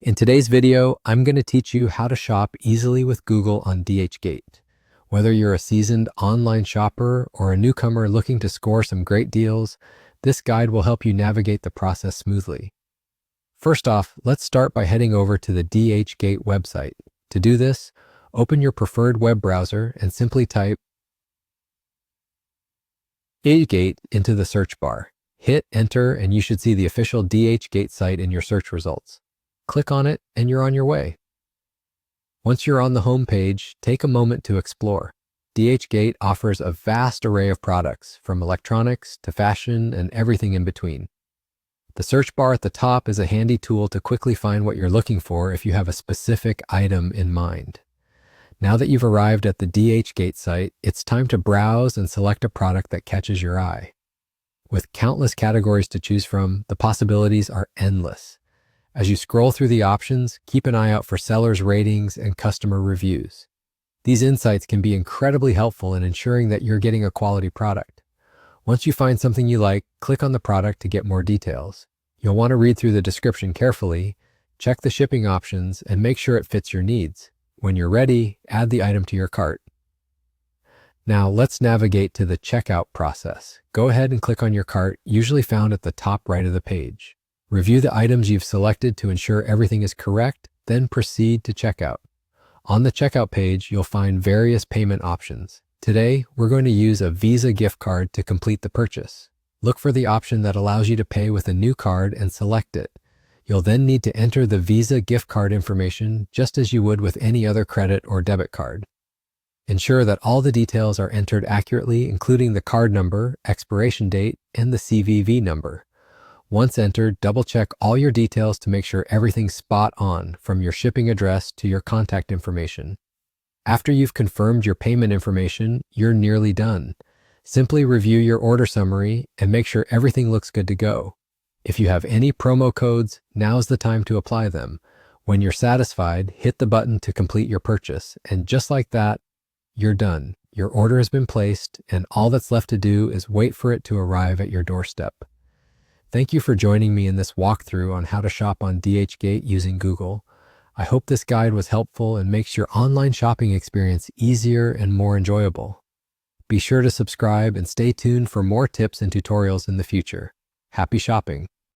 In today's video, I'm going to teach you how to shop easily with Google on DHgate. Whether you're a seasoned online shopper or a newcomer looking to score some great deals, this guide will help you navigate the process smoothly. First off, let's start by heading over to the DHgate website. To do this, open your preferred web browser and simply type DHgate into the search bar. Hit enter and you should see the official DHgate site in your search results. Click on it and you're on your way. Once you're on the home page, take a moment to explore. DHgate offers a vast array of products, from electronics to fashion and everything in between. The search bar at the top is a handy tool to quickly find what you're looking for if you have a specific item in mind. Now that you've arrived at the DHgate site, it's time to browse and select a product that catches your eye. With countless categories to choose from, the possibilities are endless. As you scroll through the options, keep an eye out for sellers' ratings and customer reviews. These insights can be incredibly helpful in ensuring that you're getting a quality product. Once you find something you like, click on the product to get more details. You'll want to read through the description carefully, check the shipping options, and make sure it fits your needs. When you're ready, add the item to your cart. Now let's navigate to the checkout process. Go ahead and click on your cart, usually found at the top right of the page. Review the items you've selected to ensure everything is correct, then proceed to checkout. On the checkout page, you'll find various payment options. Today, we're going to use a Visa gift card to complete the purchase. Look for the option that allows you to pay with a new card and select it. You'll then need to enter the Visa gift card information just as you would with any other credit or debit card. Ensure that all the details are entered accurately, including the card number, expiration date, and the CVV number. Once entered, double-check all your details to make sure everything's spot on, from your shipping address to your contact information. After you've confirmed your payment information, you're nearly done. Simply review your order summary and make sure everything looks good to go. If you have any promo codes, now's the time to apply them. When you're satisfied, hit the button to complete your purchase, and just like that, you're done. Your order has been placed, and all that's left to do is wait for it to arrive at your doorstep. Thank you for joining me in this walkthrough on how to shop on DHgate using Google. I hope this guide was helpful and makes your online shopping experience easier and more enjoyable. Be sure to subscribe and stay tuned for more tips and tutorials in the future. Happy shopping!